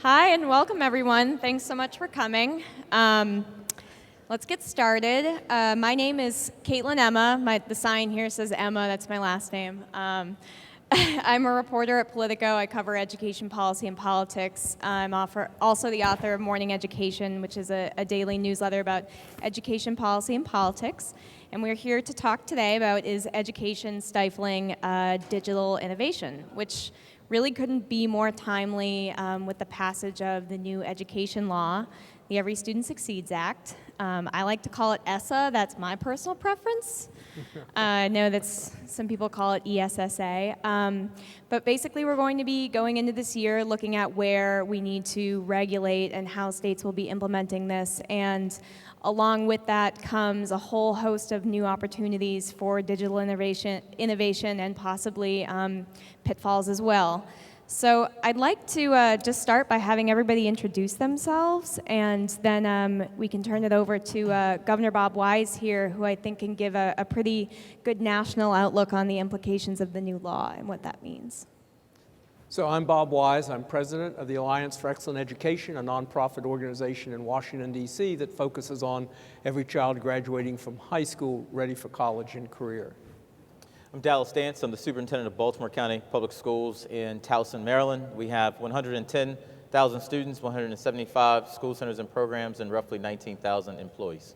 Hi and welcome everyone. Thanks so much for coming. Let's get started. My name is Caitlin Emma. The sign here says Emma, that's my last name. I'm a reporter at Politico. I cover education policy and politics. I'm also the author of Morning Education, which is a daily newsletter about education policy and politics. And we're here to talk today about is education stifling digital innovation, which really couldn't be more timely with the passage of the new education law, the Every Student Succeeds Act. I like to call it ESSA, that's my personal preference. I know that some people call it ESSA. But basically we're going to be going into this year looking at where we need to regulate and how states will be implementing this. And along with that comes a whole host of new opportunities for digital innovation and possibly pitfalls as well. So I'd like to just start by having everybody introduce themselves, and then we can turn it over to Governor Bob Wise here, who I think can give a pretty good national outlook on the implications of the new law and what that means. So I'm Bob Wise. I'm president of the Alliance for Excellent Education, a nonprofit organization in Washington, D.C. that focuses on every child graduating from high school ready for college and career. I'm Dallas Dance. I'm the superintendent of Baltimore County Public Schools in Towson, Maryland. We have 110,000 students, 175 school centers and programs, and roughly 19,000 employees.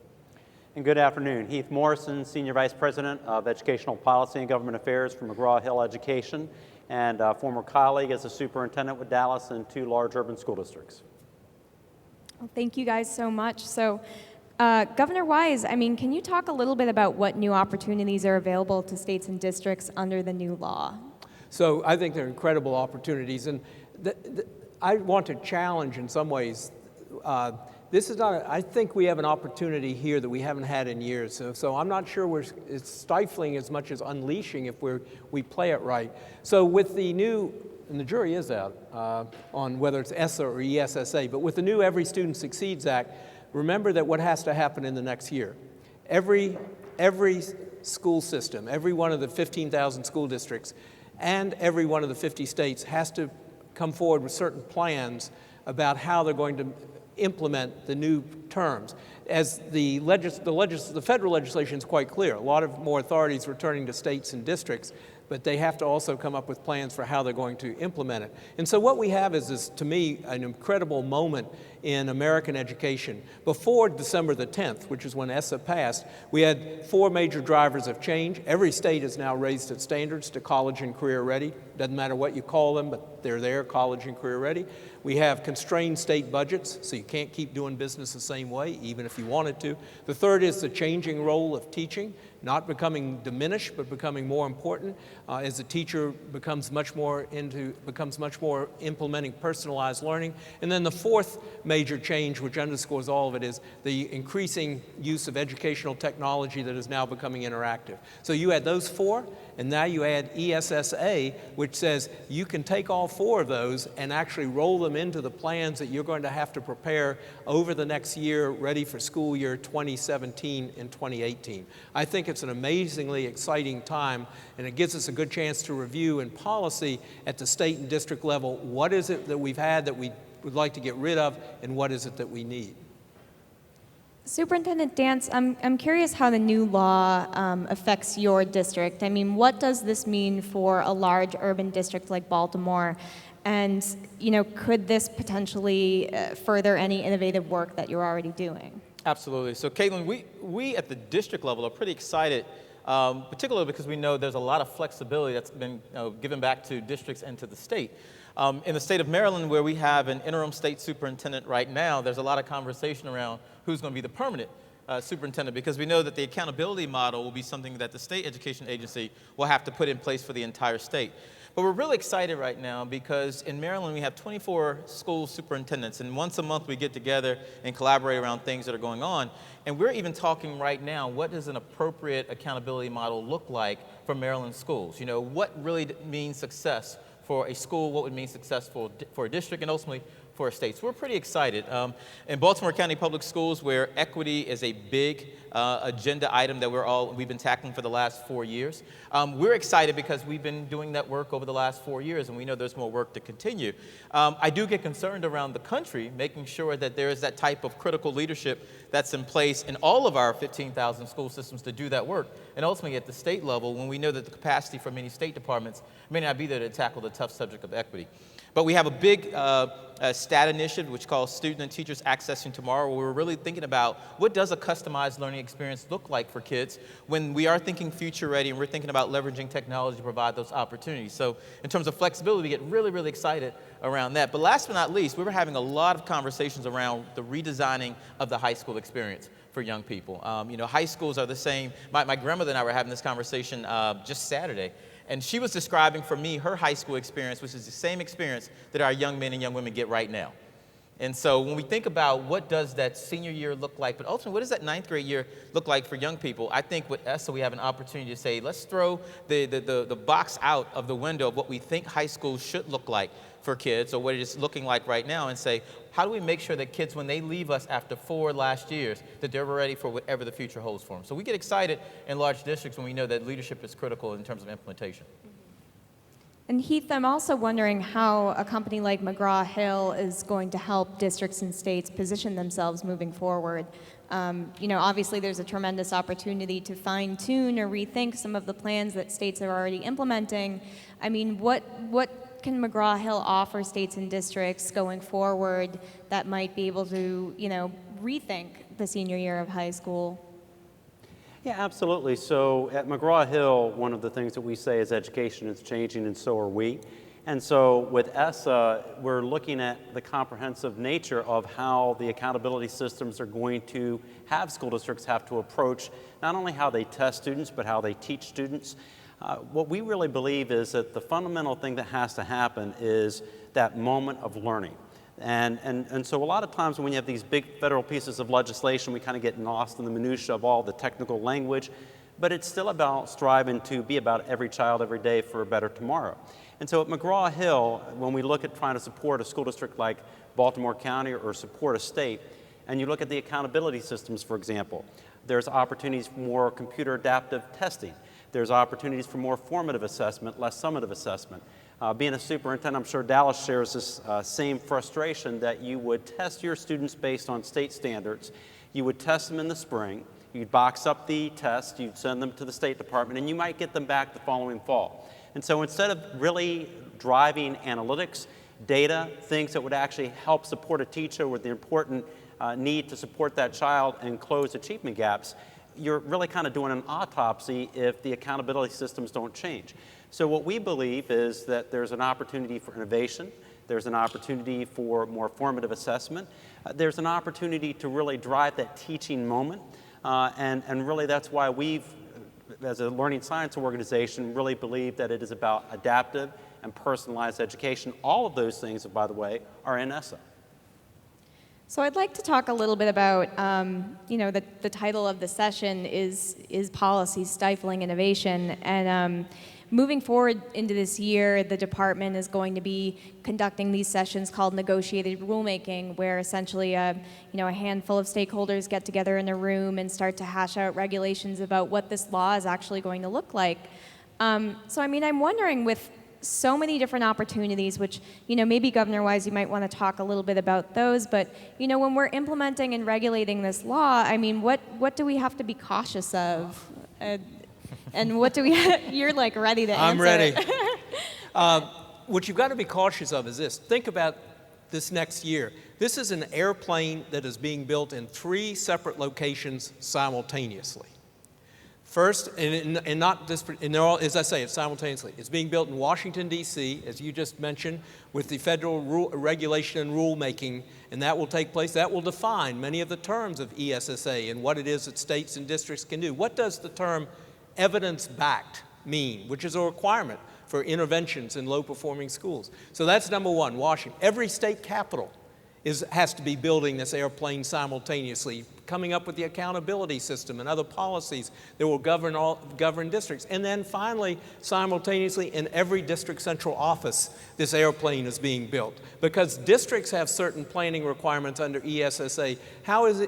And good afternoon. Heath Morrison, Senior Vice President of Educational Policy and Government Affairs for McGraw-Hill Education, and a former colleague as a superintendent with Dallas and 2 large urban school districts. Well, thank you guys so much. So, Governor Wise, can you talk a little bit about what new opportunities are available to states and districts under the new law? So I think they're incredible opportunities, and I want to challenge in some ways. This is not. I think we have an opportunity here that we haven't had in years. So I'm not sure it's stifling as much as unleashing if we play it right. So with the new, and the jury is out on whether it's ESSA or ESSA, but with the new Every Student Succeeds Act, remember that what has to happen in the next year. Every school system, every one of the 15,000 school districts, and every one of the 50 states has to come forward with certain plans about how they're going to implement the new terms. As the federal legislation is quite clear, a lot of more authorities returning to states and districts, but they have to also come up with plans for how they're going to implement it. And so what we have is this, to me, an incredible moment in American education. Before December the 10th, which is when ESSA passed, we had 4 major drivers of change. Every state has now raised its standards to college and career ready. Doesn't matter what you call them, but they're there, college and career ready. We have constrained state budgets, so you can't keep doing business the same way, even if you wanted to. The third is the changing role of teaching, not becoming diminished, but becoming more important as the teacher becomes much more implementing personalized learning. And then the fourth major change, which underscores all of it, is the increasing use of educational technology that is now becoming interactive. So you add those 4, and now you add ESSA, which says you can take all 4 of those and actually roll them into the plans that you're going to have to prepare over the next year, ready for school year 2017 and 2018. I think it's an amazingly exciting time, and it gives us a good chance to review in policy at the state and district level what is it that we've had that we would like to get rid of, and what is it that we need. Superintendent Dance, I'm curious how the new law affects your district. What does this mean for a large urban district like Baltimore? And, could this potentially further any innovative work that you're already doing? Absolutely. So Caitlin, we at the district level are pretty excited, particularly because we know there's a lot of flexibility that's been given back to districts and to the state. In the state of Maryland, where we have an interim state superintendent right now, there's a lot of conversation around who's going to be the permanent superintendent, because we know that the accountability model will be something that the state education agency will have to put in place for the entire state. But we're really excited right now because in Maryland we have 24 school superintendents, and once a month we get together and collaborate around things that are going on. And we're even talking right now, what does an appropriate accountability model look like for Maryland schools? What really means success for a school, what would mean success for a district, and ultimately for a state. So we're pretty excited. In Baltimore County Public Schools, where equity is a big agenda item that we've been tackling for the last 4 years, we're excited because we've been doing that work over the last 4 years, and we know there's more work to continue. I do get concerned around the country, making sure that there is that type of critical leadership that's in place in all of our 15,000 school systems to do that work, and ultimately at the state level, when we know that the capacity for many state departments may not be there to tackle the tough subject of equity. But we have a big STAT initiative, which calls Student and Teachers Accessing Tomorrow, where we're really thinking about what does a customized learning experience look like for kids when we are thinking future ready and we're thinking about leveraging technology to provide those opportunities. So in terms of flexibility, we get really, really excited around that. But last but not least, we were having a lot of conversations around the redesigning of the high school experience for young people. High schools are the same. My grandmother and I were having this conversation just Saturday. And she was describing for me her high school experience, which is the same experience that our young men and young women get right now. And so when we think about what does that senior year look like, but ultimately what does that 9th grade year look like for young people, I think with ESSA we have an opportunity to say, let's throw the box out of the window of what we think high school should look like for kids, or what it is looking like right now, and say, how do we make sure that kids, when they leave us after 4 last years, that they're ready for whatever the future holds for them? So we get excited in large districts when we know that leadership is critical in terms of implementation. And Heath, I'm also wondering how a company like McGraw-Hill is going to help districts and states position themselves moving forward. Obviously there's a tremendous opportunity to fine-tune or rethink some of the plans that states are already implementing. I mean, what can McGraw-Hill offer states and districts going forward that might be able to, rethink the senior year of high school? Yeah, absolutely. So at McGraw-Hill, one of the things that we say is education is changing, and so are we. And so with ESSA, we're looking at the comprehensive nature of how the accountability systems are going to have school districts have to approach not only how they test students, but how they teach students. What we really believe is that the fundamental thing that has to happen is that moment of learning. And so a lot of times when you have these big federal pieces of legislation, we kind of get lost in the minutia of all the technical language, but it's still about striving to be about every child every day for a better tomorrow. And so at McGraw-Hill, when we look at trying to support a school district like Baltimore County or support a state, and you look at the accountability systems, for example, there's opportunities for more computer adaptive testing. There's opportunities for more formative assessment, less summative assessment. Being a superintendent, I'm sure Dallas shares this same frustration that you would test your students based on state standards. You would test them in the spring. You'd box up the test. You'd send them to the State Department, and you might get them back the following fall. And so instead of really driving analytics, data, things that would actually help support a teacher with the important need to support that child and close achievement gaps, you're really kind of doing an autopsy if the accountability systems don't change. So what we believe is that there's an opportunity for innovation, there's an opportunity for more formative assessment, there's an opportunity to really drive that teaching moment, and really that's why we've, as a learning science organization, really believe that it is about adaptive and personalized education. All of those things, by the way, are in ESSA. So I'd like to talk a little bit about, the title of the session is Policy Stifling Innovation. And moving forward into this year, the department is going to be conducting these sessions called negotiated rulemaking, where essentially a handful of stakeholders get together in a room and start to hash out regulations about what this law is actually going to look like. I'm wondering, with so many different opportunities, which, maybe Governor-wise you might want to talk a little bit about those, but, when we're implementing and regulating this law, what do we have to be cautious of? And what do we, you're like ready to answer. I'm ready. What you've got to be cautious of is this. Think about this next year. This is an airplane that is being built in 3 separate locations simultaneously. First, and not this, and they're all, as I say, it's simultaneously. It's being built in Washington, D.C., as you just mentioned, with the federal regulation and rulemaking, and that will take place. That will define many of the terms of ESSA and what it is that states and districts can do. What does the term evidence-backed mean, which is a requirement for interventions in low-performing schools? So that's number one, Washington. Every state capital has to be building this airplane simultaneously, coming up with the accountability system and other policies that will govern districts. And then finally, simultaneously, in every district central office, this airplane is being built. Because districts have certain planning requirements under ESSA. How is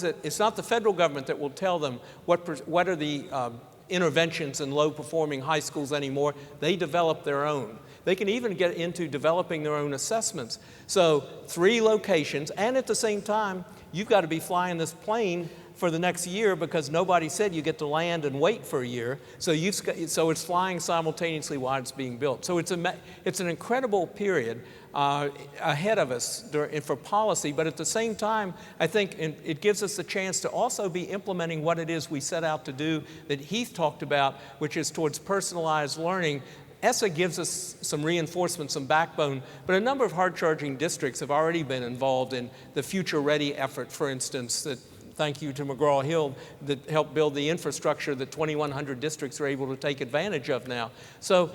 it, it's not the federal government that will tell them what are the interventions in low-performing high schools anymore. They develop their own. They can even get into developing their own assessments. So 3 locations, and at the same time, you've got to be flying this plane for the next year because nobody said you get to land and wait for a year. So it's flying simultaneously while it's being built. So it's an incredible period ahead of us for policy, but at the same time, I think it gives us the chance to also be implementing what it is we set out to do that Heath talked about, which is towards personalized learning. ESSA gives us some reinforcement, some backbone, but a number of hard-charging districts have already been involved in the Future Ready effort, for instance, that thank you to McGraw-Hill that helped build the infrastructure that 2,100 districts are able to take advantage of now. So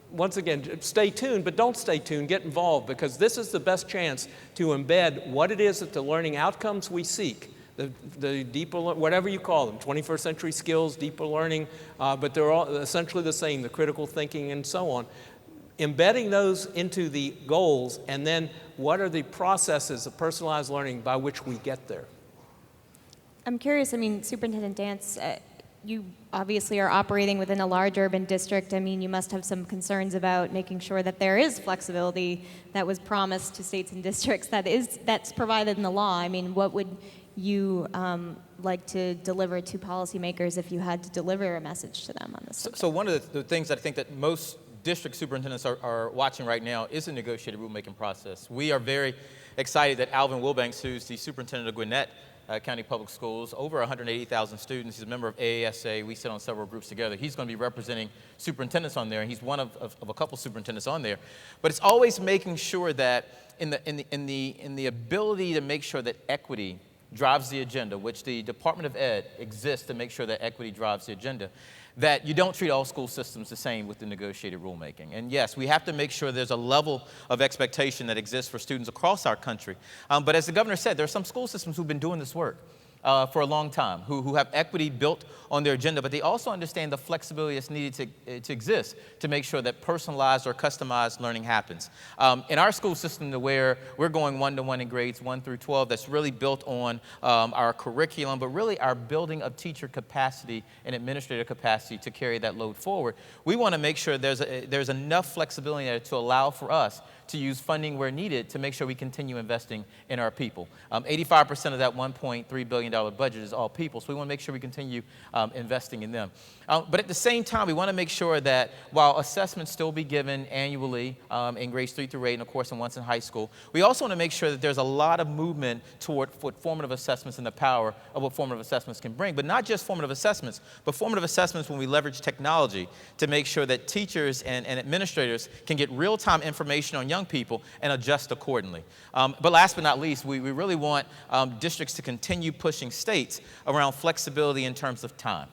once again, stay tuned, but don't stay tuned, get involved, because this is the best chance to embed what it is that the learning outcomes we seek, the deeper, whatever you call them, 21st century skills, deeper learning, but they're all essentially the same, the critical thinking and so on. Embedding those into the goals, and then what are the processes of personalized learning by which we get there? I'm curious, I mean, Superintendent Dance, you obviously are operating within a large urban district. I mean, you must have some concerns about making sure that there is flexibility that was promised to states and districts that's provided in the law. I mean, what would you like to deliver to policymakers if you had to deliver a message to them on this subject? So one of the things I think that most district superintendents are watching right now is the negotiated rulemaking process. We are very excited that Alvin Wilbanks, who's the superintendent of Gwinnett County Public Schools, over 180,000 students. He's a member of AASA. We sit on several groups together. He's going to be representing superintendents on there, and he's one of a couple superintendents on there. But it's always making sure that in the ability to make sure that equity drives the agenda, which the Department of Ed exists to make sure that equity drives the agenda, that you don't treat all school systems the same with the negotiated rulemaking. And yes, we have to make sure there's a level of expectation that exists for students across our country. But as the governor said, there are some school systems who've been doing this work for a long time, who have equity built on their agenda, but they also understand the flexibility that's needed to exist to make sure that personalized or customized learning happens. In our school system, to where we're going 1-to-1 in grades 1 through 12, that's really built on our curriculum, but really our building of teacher capacity and administrator capacity to carry that load forward. We want to make sure there's enough flexibility there to allow for us to use funding where needed to make sure we continue investing in our people. 85% of that $1.3 billion budget is all people, so we want to make sure we continue investing in them. But at the same time, we want to make sure that while assessments still be given annually in grades 3 through 8, and of course, and once in high school, we also want to make sure that there's a lot of movement toward what formative assessments and the power of what formative assessments can bring. But not just formative assessments, but formative assessments when we leverage technology to make sure that teachers and administrators can get real-time information on young people and adjust accordingly. But last but not least, we really want districts to continue pushing states around flexibility in terms of time.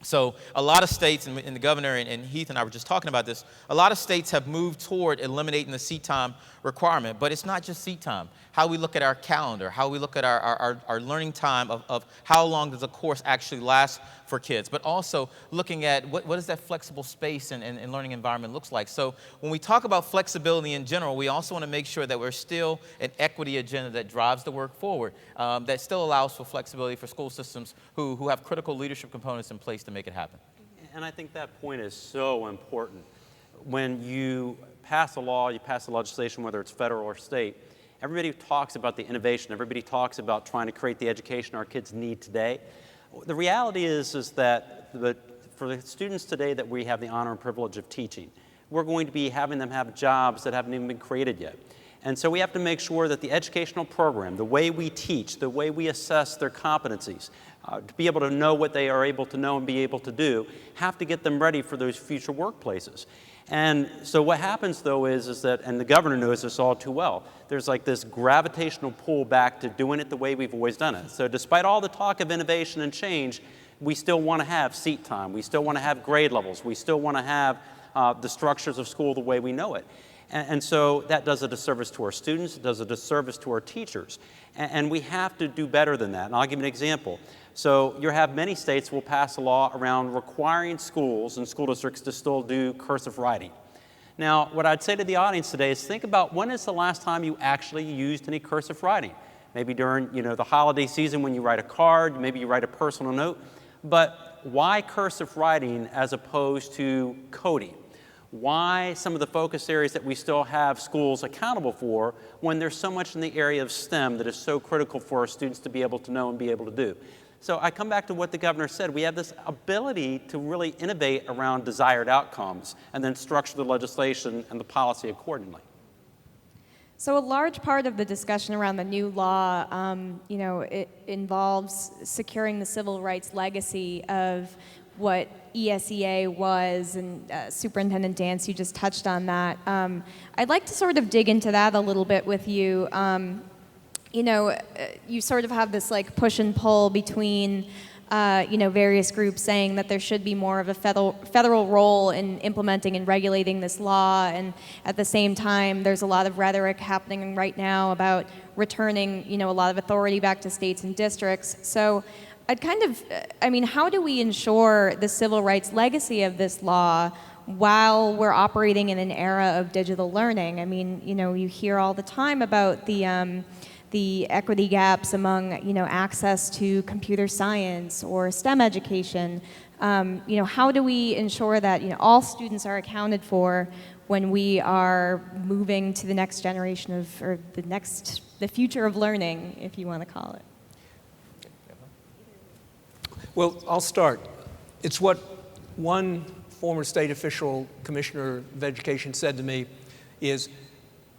So a lot of states, and the governor and Heath and I were just talking about this, a lot of states have moved toward eliminating the seat time requirement, but it's not just seat time. How we look at our calendar, how we look at our learning time of how long does a course actually last for kids, but also looking at what does that flexible space and learning environment looks like. So when we talk about flexibility in general, we also want to make sure that we're still an equity agenda that drives the work forward, that still allows for flexibility for school systems who have critical leadership components in place to make it happen. And I think that point is so important. When you pass a law, you pass a legislation, whether it's federal or state, everybody talks about the innovation. Everybody talks about trying to create the education our kids need today. The reality is that for the students today that we have the honor and privilege of teaching, we're going to be having them have jobs that haven't even been created yet. And so we have to make sure that the educational program, the way we teach, the way we assess their competencies, to be able to know what they are able to know and be able to do, have to get them ready for those future workplaces. And so what happens, though, is that, and the governor knows this all too well, there's like this gravitational pull back to doing it the way we've always done it. So despite all the talk of innovation and change, we still want to have seat time. We still want to have grade levels. We still want to have the structures of school the way we know it. And so that does a disservice to our students, it does a disservice to our teachers. And we have to do better than that. And I'll give you an example. So you have many states will pass a law around requiring schools and school districts to still do cursive writing. Now, what I'd say to the audience today is think about when is the last time you actually used any cursive writing? Maybe during, the holiday season when you write a card, maybe you write a personal note. But why cursive writing as opposed to coding? Why some of the focus areas that we still have schools accountable for when there's so much in the area of STEM that is so critical for our students to be able to know and be able to do? So I come back to what the governor said. We have this ability to really innovate around desired outcomes and then structure the legislation and the policy accordingly. So a large part of the discussion around the new law, it involves securing the civil rights legacy of what ESEA was, and Superintendent Dance, you just touched on that. I'd like to sort of dig into that a little bit with you. You sort of have this like push and pull between, various groups saying that there should be more of a federal role in implementing and regulating this law, and at the same time, there's a lot of rhetoric happening right now about returning, a lot of authority back to states and districts. So how do we ensure the civil rights legacy of this law while we're operating in an era of digital learning? I mean, you hear all the time about the equity gaps among, access to computer science or STEM education. How do we ensure that, all students are accounted for when we are moving to the next generation of, or the future of learning, if you want to call it? Well, I'll start. It's what one former state official, commissioner of education, said to me is,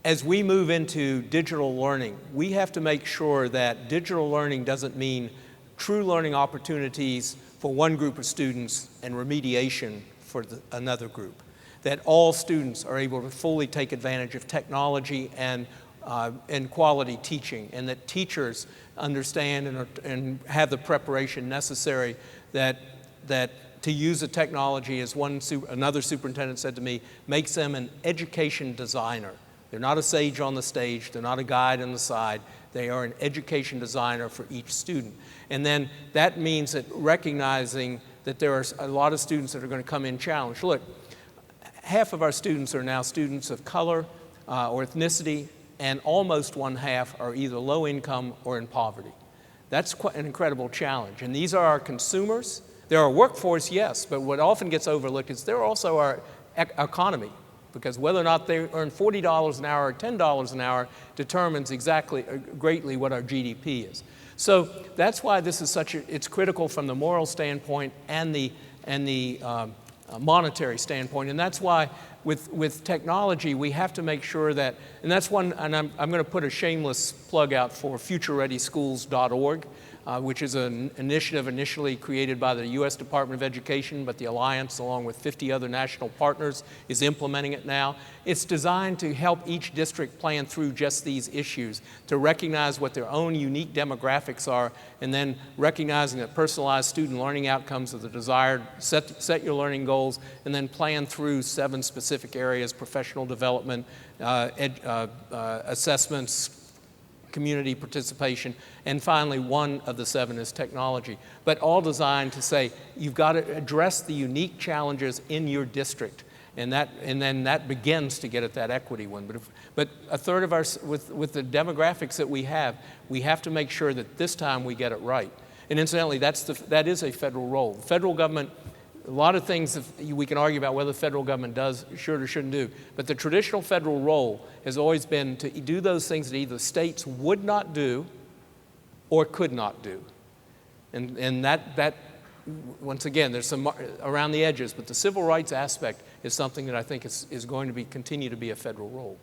as we move into digital learning, we have to make sure that digital learning doesn't mean true learning opportunities for one group of students and remediation for another group. That all students are able to fully take advantage of technology and quality teaching, and that teachers understand and have the preparation necessary that to use the technology, as another superintendent said to me, makes them an education designer. They're not a sage on the stage, they're not a guide on the side, they are an education designer for each student. And then that means that recognizing that there are a lot of students that are going to come in challenged. Look, half of our students are now students of color or ethnicity, and almost one half are either low income or in poverty. That's quite an incredible challenge. And these are our consumers. They're our workforce, yes, but what often gets overlooked is they're also our economy, because whether or not they earn $40 an hour or $10 an hour determines greatly what our GDP is. So that's why this is it's critical from the moral standpoint and the monetary standpoint, and that's why with technology we have to make sure that, and that's one, and I'm going to put a shameless plug out for futurereadyschools.org, which is an initiative initially created by the U.S. Department of Education, but the Alliance, along with 50 other national partners, is implementing it now. It's designed to help each district plan through just these issues, to recognize what their own unique demographics are, and then recognizing that personalized student learning outcomes are the desired, set your learning goals, and then plan through 7 specific areas: professional development, assessments, community participation, and finally one of the 7 is technology. But all designed to say you've got to address the unique challenges in your district, and then that begins to get at that equity one. But a third of with the demographics that we have to make sure that this time we get it right. And incidentally, that is a federal role. The federal government, a lot of things we can argue about whether the federal government should or shouldn't do, but the traditional federal role has always been to do those things that either states would not do or could not do. And that once again, there's some around the edges, but the civil rights aspect is something that I think is going to continue to be a federal role.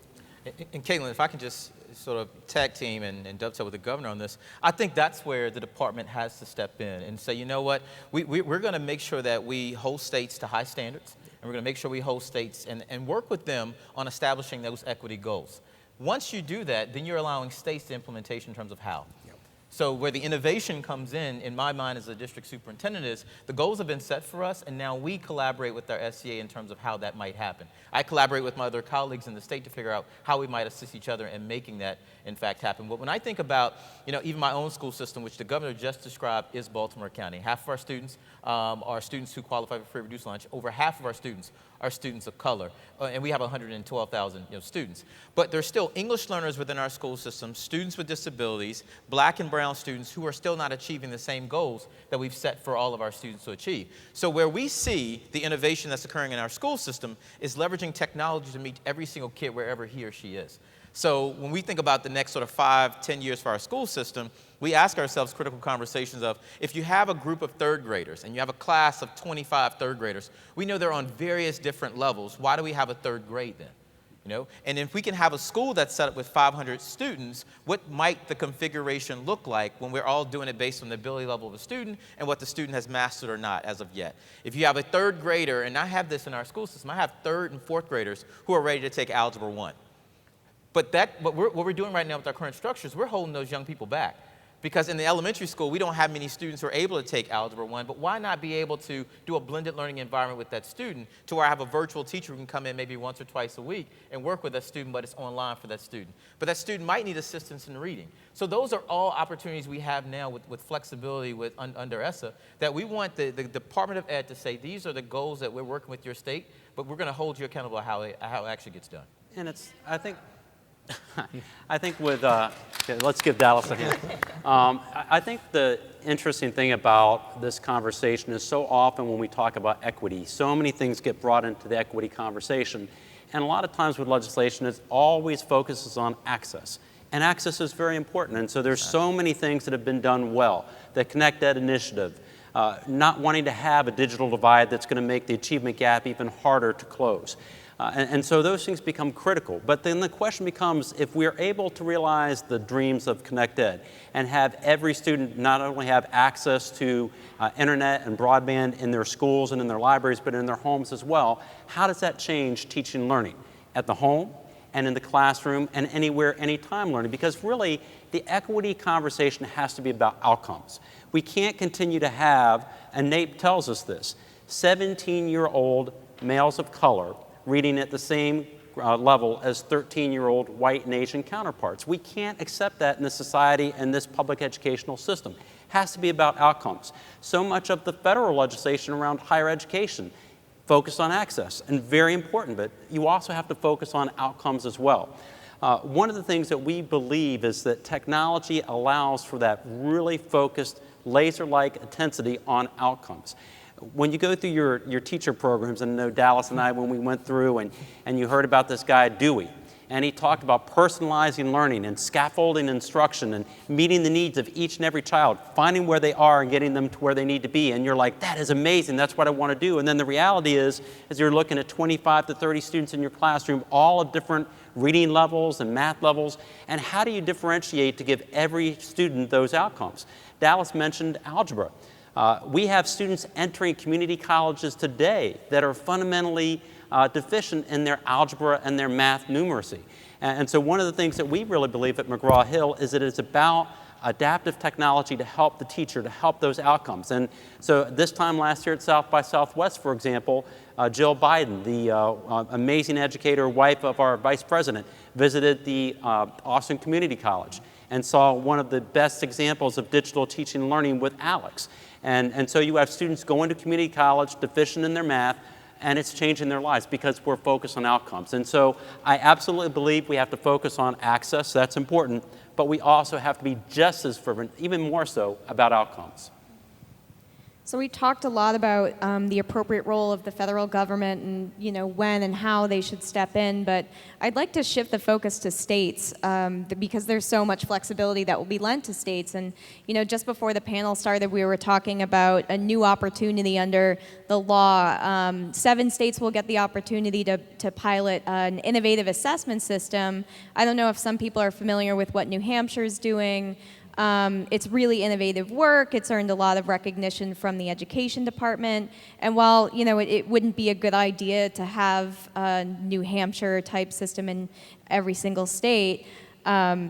And Caitlin, if I can just sort of tag team and dovetail with the governor on this, I think that's where the department has to step in and say, you know what, we're going to make sure that we hold states to high standards, and we're going to make sure we hold states and work with them on establishing those equity goals. Once you do that, then you're allowing states to implementation in terms of how. Yep. So where the innovation comes in my mind as a district superintendent, is the goals have been set for us, and now we collaborate with our SCA in terms of how that might happen. I collaborate with my other colleagues in the state to figure out how we might assist each other in making that, in fact, happen. But when I think about, even my own school system, which the governor just described, is Baltimore County. Half of our students are students who qualify for free reduced lunch. Over half of our students are students of color, and we have 112,000 students. But there's still English learners within our school system, students with disabilities, black and brown students who are still not achieving the same goals that we've set for all of our students to achieve. So where we see the innovation that's occurring in our school system is leveraging technology to meet every single kid wherever he or she is. So when we think about the next sort of 5, 10 years for our school system, we ask ourselves critical conversations of, if you have a group of third graders and you have a class of 25 third graders, we know they're on various different levels. Why do we have a third grade then? And if we can have a school that's set up with 500 students, what might the configuration look like when we're all doing it based on the ability level of a student and what the student has mastered or not as of yet? If you have a third grader, and I have this in our school system, I have third and fourth graders who are ready to take Algebra 1. But what we're doing right now with our current structures, we're holding those young people back. Because in the elementary school, we don't have many students who are able to take Algebra 1, but why not be able to do a blended learning environment with that student to where I have a virtual teacher who can come in maybe once or twice a week and work with that student, but it's online for that student. But that student might need assistance in reading. So those are all opportunities we have now with flexibility under ESSA, that we want the Department of Ed to say, these are the goals that we're working with your state, but we're going to hold you accountable how it actually gets done. And I think with, let's give Dallas a hand. I think the interesting thing about this conversation is so often when we talk about equity, so many things get brought into the equity conversation. And a lot of times with legislation, it always focuses on access. And access is very important. And so there's so many things that have been done well. The Connect Ed initiative, not wanting to have a digital divide that's going to make the achievement gap even harder to close. And so those things become critical. But then the question becomes, if we're able to realize the dreams of Connect Ed and have every student not only have access to internet and broadband in their schools and in their libraries, but in their homes as well, how does that change teaching and learning at the home and in the classroom and anywhere, anytime learning? Because really, the equity conversation has to be about outcomes. We can't continue to have, and NAEP tells us this, 17-year-old males of color reading at the same level as 13-year-old white and Asian counterparts. We can't accept that in this society and this public educational system. It has to be about outcomes. So much of the federal legislation around higher education focused on access, and very important, but you also have to focus on outcomes as well. One of the things that we believe is that technology allows for that really focused, laser-like intensity on outcomes. When you go through your teacher programs, and I know Dallas and I, when we went through and you heard about this guy, Dewey, and he talked about personalizing learning and scaffolding instruction and meeting the needs of each and every child, finding where they are and getting them to where they need to be. And you're like, that is amazing, that's what I want to do. And then the reality is you're looking at 25 to 30 students in your classroom, all of different reading levels and math levels, and how do you differentiate to give every student those outcomes? Dallas mentioned algebra. We have students entering community colleges today that are fundamentally deficient in their algebra and their math numeracy. And so one of the things that we really believe at McGraw-Hill is that it's about adaptive technology to help the teacher, to help those outcomes. And so this time last year at South by Southwest, for example, Jill Biden, the amazing educator, wife of our vice president, visited the Austin Community College and saw one of the best examples of digital teaching and learning with Alex. And so you have students going to community college, deficient in their math, and it's changing their lives because we're focused on outcomes. And so I absolutely believe we have to focus on access, that's important, but we also have to be just as fervent, even more so, about outcomes. So we talked a lot about the appropriate role of the federal government and when and how they should step in, but I'd like to shift the focus to states because there's so much flexibility that will be lent to states. And just before the panel started, we were talking about a new opportunity under the law. 7 states will get the opportunity to pilot an innovative assessment system. I don't know if some people are familiar with what New Hampshire is doing. It's really innovative work. It's earned a lot of recognition from the education department. And while it wouldn't be a good idea to have a New Hampshire type system in every single state,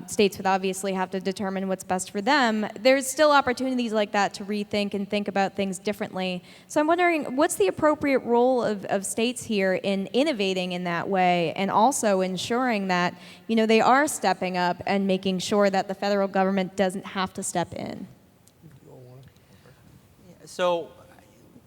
States would obviously have to determine what's best for them. There's still opportunities like that to rethink and think about things differently. So I'm wondering, what's the appropriate role of states here in innovating in that way, and also ensuring that, you know, they are stepping up and making sure that the federal government doesn't have to step in? So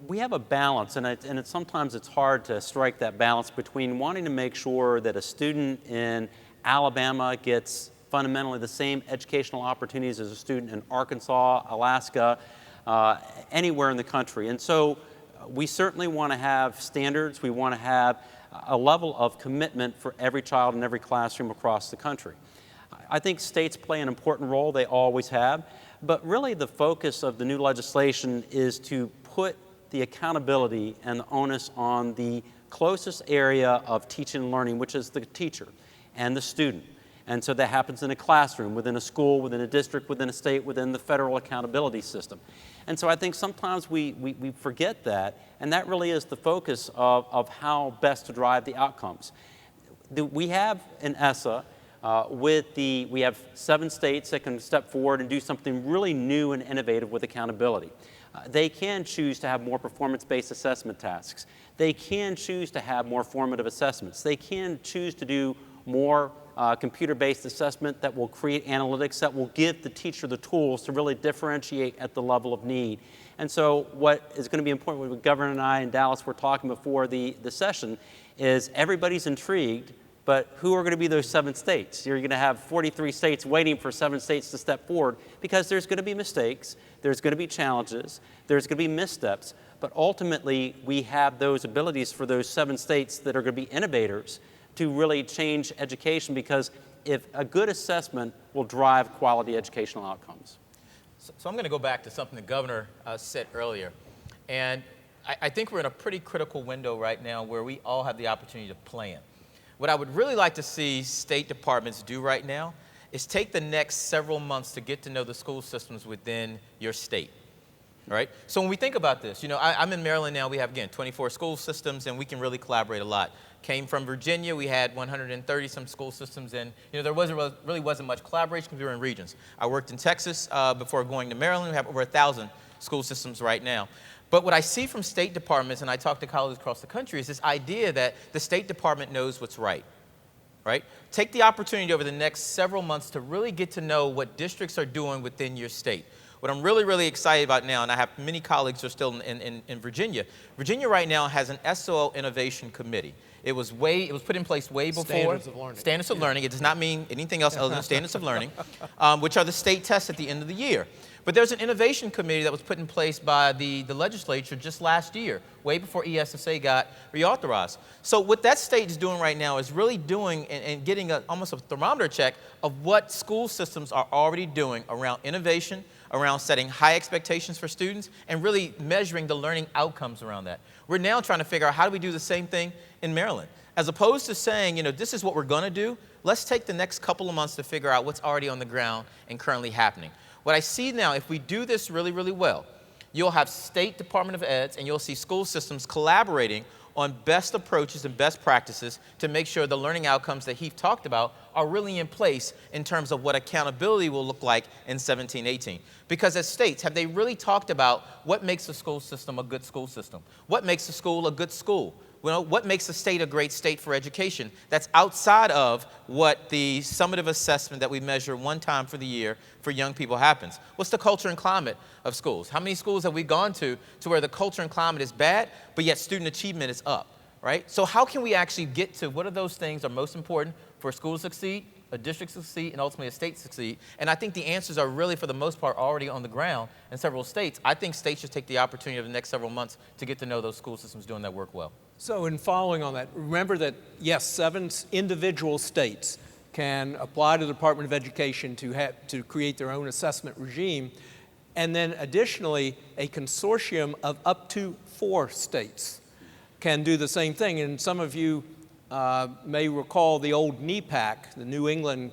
we have a balance, and sometimes it's hard to strike that balance between wanting to make sure that a student in Alabama gets fundamentally the same educational opportunities as a student in Arkansas, Alaska, anywhere in the country. And so we certainly want to have standards. We want to have a level of commitment for every child in every classroom across the country. I think states play an important role. They always have. But really the focus of the new legislation is to put the accountability and the onus on the closest area of teaching and learning, which is the teacher and the student. And so that happens in a classroom, within a school, within a district, within a state, within the federal accountability system. And so I think sometimes we forget that, and that really is the focus of how best to drive the outcomes. We have in ESSA, we have 7 states that can step forward and do something really new and innovative with accountability. They can choose to have more performance-based assessment tasks. They can choose to have more formative assessments. They can choose to do more computer-based assessment that will create analytics that will give the teacher the tools to really differentiate at the level of need. And so what is going to be important, what Governor and I in Dallas were talking before the session, is everybody's intrigued, but who are going to be those 7 states? You're going to have 43 states waiting for 7 states to step forward, because there's going to be mistakes, there's going to be challenges, there's going to be missteps, but ultimately we have those abilities for those 7 states that are going to be innovators to really change education, because if a good assessment will drive quality educational outcomes. So I'm going to go back to something the governor said earlier. And I think we're in a pretty critical window right now where we all have the opportunity to plan. What I would really like to see state departments do right now is take the next several months to get to know the school systems within your state. Right? So when we think about this, you know, I'm in Maryland now. We have, again, 24 school systems, and we can really collaborate a lot. Came from Virginia. We had 130-some school systems, and you know, there really wasn't much collaboration because we were in regions. I worked in Texas before going to Maryland. We have over 1,000 school systems right now. But what I see from state departments, and I talk to colleagues across the country, is this idea that the State Department knows what's right. Right? Take the opportunity over the next several months to really get to know what districts are doing within your state. What I'm really, really excited about now, and I have many colleagues who are still in Virginia. Virginia right now has an SOL Innovation Committee. It was put in place way before. Standards of learning. Standards of learning. It does not mean anything else other than standards of learning, which are the state tests at the end of the year. But there's an innovation committee that was put in place by the legislature just last year, way before ESSA got reauthorized. So what that state is doing right now is really doing and getting almost a thermometer check of what school systems are already doing around innovation, around setting high expectations for students, and really measuring the learning outcomes around that. We're now trying to figure out how do we do the same thing in Maryland. As opposed to saying, you know, this is what we're going to do, let's take the next couple of months to figure out what's already on the ground and currently happening. What I see now, if we do this really, really well, you'll have State Department of Eds and you'll see school systems collaborating on best approaches and best practices to make sure the learning outcomes that Heath talked about are really in place in terms of what accountability will look like in 17-18. Because as states, have they really talked about what makes a school system a good school system? What makes a school a good school? Well, what makes a state a great state for education? That's outside of what the summative assessment that we measure one time for the year for young people happens. What's the culture and climate of schools? How many schools have we gone to where the culture and climate is bad, but yet student achievement is up, right? So how can we actually get to what of those things are most important for a school to succeed, a district to succeed, and ultimately a state to succeed? And I think the answers are really, for the most part, already on the ground in several states. I think states should take the opportunity over the next several months to get to know those school systems doing that work well. So in following on that, remember that, yes, 7 individual states can apply to the Department of Education to create their own assessment regime, and then additionally, a consortium of up to 4 states can do the same thing. And some of you may recall the old NEPAC, the New England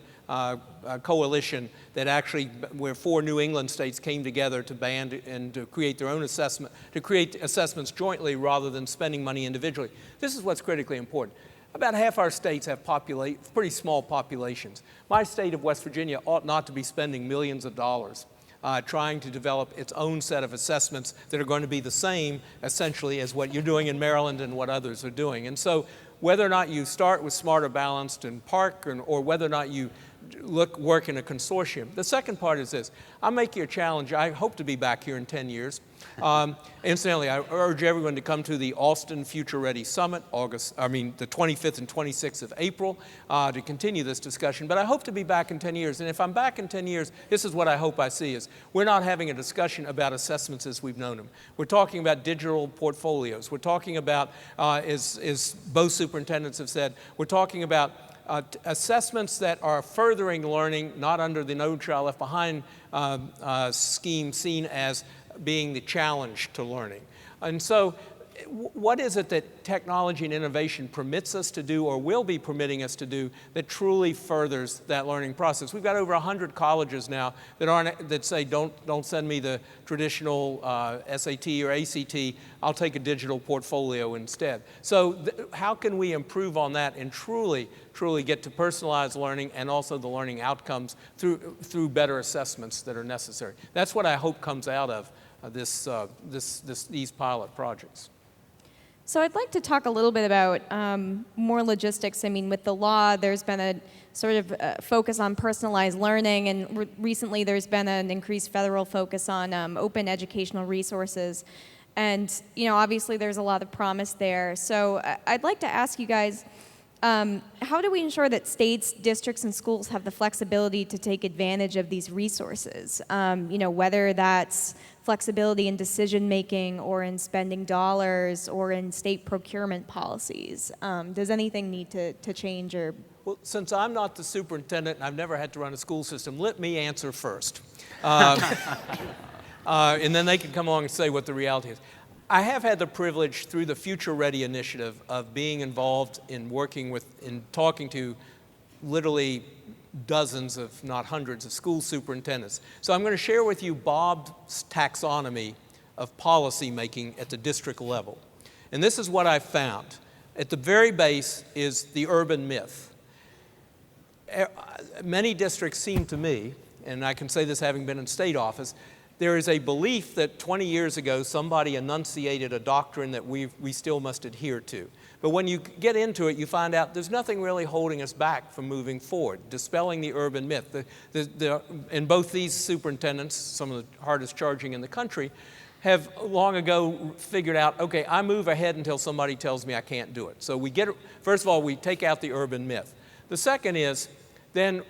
coalition, that actually, where 4 New England states came together to band and to create their own assessment, to create assessments jointly rather than spending money individually. This is what's critically important. About half our states have pretty small populations. My state of West Virginia ought not to be spending millions of dollars trying to develop its own set of assessments that are going to be the same, essentially, as what you're doing in Maryland and what others are doing. And so whether or not you start with Smarter Balanced and Park, or whether or not you work in a consortium. The second part is this. I'll make you a challenge. I hope to be back here in 10 years. Incidentally, I urge everyone to come to the Austin Future Ready Summit, the 25th and 26th of April, to continue this discussion. But I hope to be back in 10 years. And if I'm back in 10 years, this is what I hope I see is we're not having a discussion about assessments as we've known them. We're talking about digital portfolios. We're talking about, as both superintendents have said, we're talking about assessments that are furthering learning, not under the No Child Left Behind scheme seen as being the challenge to learning. And so what is it that technology and innovation permits us to do or will be permitting us to do that truly furthers that learning process? We've got over 100 colleges now that say don't send me the traditional SAT or ACT, I'll take a digital portfolio instead. So how can we improve on that and truly get to personalized learning and also the learning outcomes through better assessments that are necessary? That's what I hope comes out of these pilot projects. So I'd like to talk a little bit about more logistics. I mean, with the law, there's been a sort of focus on personalized learning, and recently there's been an increased federal focus on open educational resources. And, obviously there's a lot of promise there. So I'd like to ask you guys, how do we ensure that states, districts, and schools have the flexibility to take advantage of these resources? Whether that's flexibility in decision-making or in spending dollars or in state procurement policies. Does anything need to change or? Well, since I'm not the superintendent and I've never had to run a school system, let me answer first. And then they can come along and say what the reality is. I have had the privilege through the Future Ready initiative of being involved in talking to literally dozens, if not hundreds, of school superintendents. So I'm going to share with you Bob's taxonomy of policy making at the district level. And this is what I've found. At the very base is the urban myth. Many districts seem to me, and I can say this having been in state office, there is a belief that 20 years ago somebody enunciated a doctrine that we still must adhere to. But when you get into it, you find out there's nothing really holding us back from moving forward, dispelling the urban myth. And both these superintendents, some of the hardest charging in the country, have long ago figured out, okay, I move ahead until somebody tells me I can't do it. So first of all, we take out the urban myth. The second is, then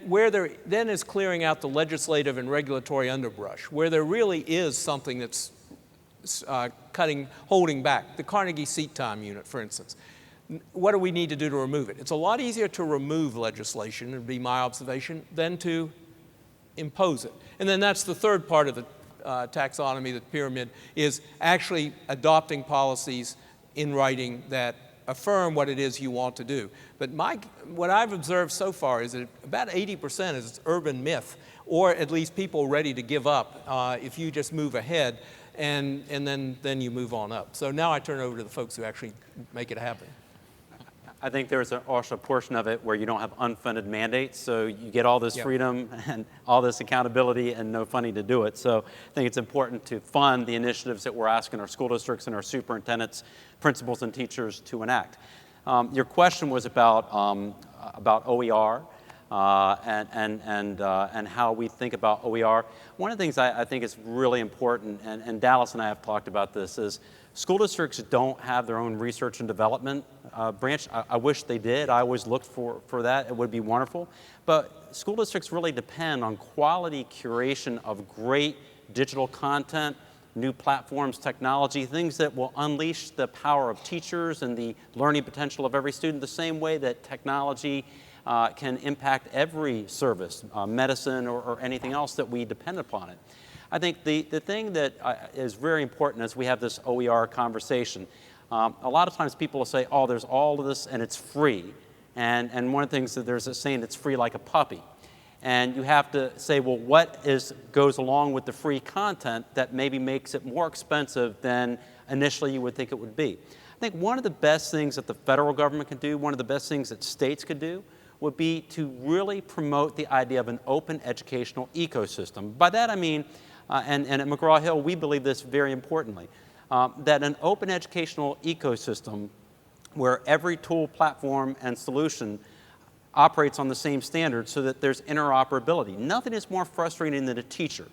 is clearing out the legislative and regulatory underbrush, where there really is something that's holding back. The Carnegie Seat Time Unit, for instance. What do we need to do to remove it? It's a lot easier to remove legislation, would be my observation, than to impose it. And then that's the third part of the taxonomy, the pyramid, is actually adopting policies in writing that affirm what it is you want to do. But what I've observed so far is that about 80% is urban myth, or at least people ready to give up if you just move ahead, and then you move on up. So now I turn over to the folks who actually make it happen. I think there's also a portion of it where you don't have unfunded mandates, so you get all this freedom and all this accountability and no funding to do it. So I think it's important to fund the initiatives that we're asking our school districts and our superintendents, principals, and teachers to enact. Your question was about OER and how we think about OER. One of the things I think is really important, and Dallas and I have talked about this, is school districts don't have their own research and development branch. I wish they did. I always looked for that. It would be wonderful. But school districts really depend on quality curation of great digital content, new platforms, technology, things that will unleash the power of teachers and the learning potential of every student the same way that technology can impact every service, medicine or anything else that we depend upon it. I think the thing that is very important as we have this OER conversation, a lot of times people will say, oh, there's all of this and it's free. And one of the things that there's a saying, it's free like a puppy. And you have to say, well, what goes along with the free content that maybe makes it more expensive than initially you would think it would be? I think one of the best things that the federal government can do, one of the best things that states could do, would be to really promote the idea of an open educational ecosystem. By that I mean, and at McGraw-Hill we believe this very importantly, that an open educational ecosystem where every tool, platform, and solution operates on the same standard so that there's interoperability. Nothing is more frustrating than a teacher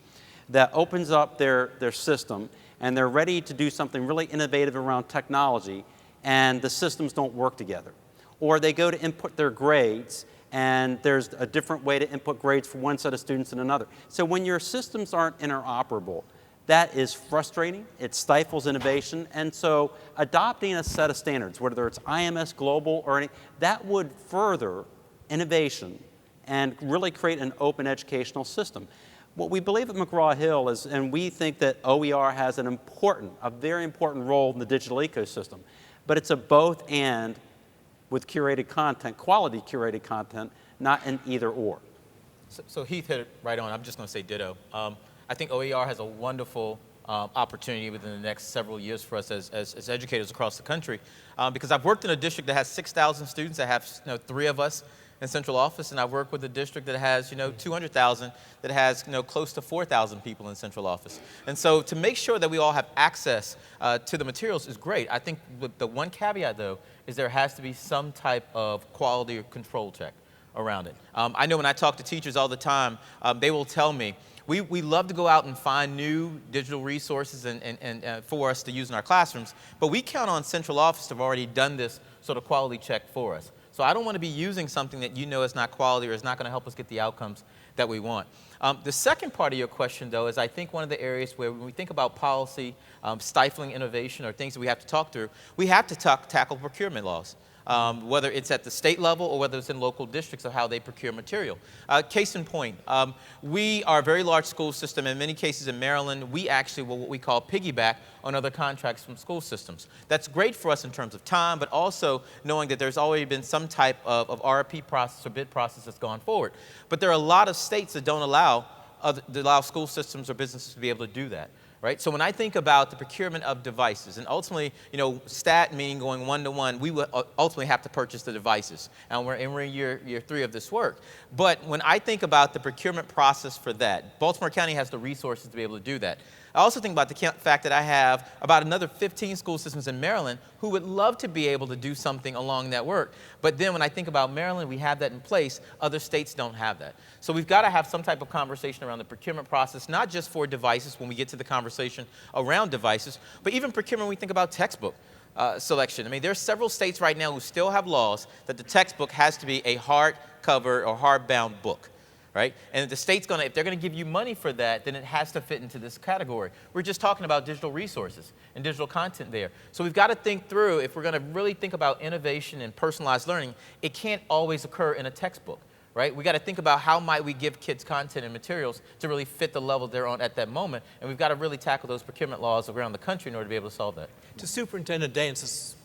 that opens up their system and they're ready to do something really innovative around technology and the systems don't work together. Or they go to input their grades and there's a different way to input grades for one set of students than another. So when your systems aren't interoperable, that is frustrating, it stifles innovation, and so adopting a set of standards, whether it's IMS Global or anything, that would further innovation and really create an open educational system. What we believe at McGraw-Hill is, and we think that OER has a very important role in the digital ecosystem, but it's a both and with curated content, quality curated content, not an either or. So Heath hit it right on. I'm just going to say ditto. I think OER has a wonderful opportunity within the next several years for us as educators across the country, because I've worked in a district that has 6,000 students that have 3 of us in central office, and I've worked with a district that has 200,000 that has close to 4,000 people in central office. And so to make sure that we all have access to the materials is great. I think the one caveat though is there has to be some type of quality or control check around it. I know when I talk to teachers all the time, they will tell me, we love to go out and find new digital resources and for us to use in our classrooms, but we count on central office to have already done this sort of quality check for us. So I don't want to be using something that is not quality or is not going to help us get the outcomes that we want. The second part of your question, though, is I think one of the areas where when we think about policy, stifling innovation, or things that we have to talk through, we have to tackle procurement laws. Whether it's at the state level or whether it's in local districts of how they procure material. Case in point, we are a very large school system. In many cases in Maryland, we actually will what we call piggyback on other contracts from school systems. That's great for us in terms of time, but also knowing that there's already been some type of RFP process or bid process that's gone forward. But there are a lot of states that don't allow school systems or businesses to be able to do that. Right? So when I think about the procurement of devices, and ultimately, STAT meaning going one-to-one, we will ultimately have to purchase the devices. And we're in year 3 of this work. But when I think about the procurement process for that, Baltimore County has the resources to be able to do that. I also think about the fact that I have about another 15 school systems in Maryland who would love to be able to do something along that work. But then when I think about Maryland, we have that in place. Other states don't have that. So we've got to have some type of conversation around the procurement process, not just for devices when we get to the conversation around devices, but even procurement when we think about textbook selection. I mean, there are several states right now who still have laws that the textbook has to be a hardcover or hardbound book. Right? And if the state's if they're going to give you money for that, then it has to fit into this category. We're just talking about digital resources and digital content there. So we've got to think through, if we're going to really think about innovation and personalized learning, it can't always occur in a textbook. Right? We got to think about how might we give kids content and materials to really fit the level they're on at that moment, and we've got to really tackle those procurement laws around the country in order to be able to solve that. To Superintendent Dance's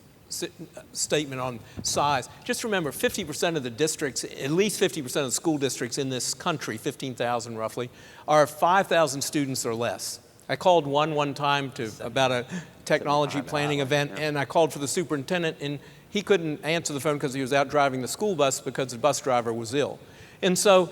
statement on size, just remember 50% of the districts, at least 50% of the school districts in this country, 15,000 roughly, are 5,000 students or less. I called one time about a technology planning event, and I called for the superintendent, and he couldn't answer the phone because he was out driving the school bus because the bus driver was ill. And so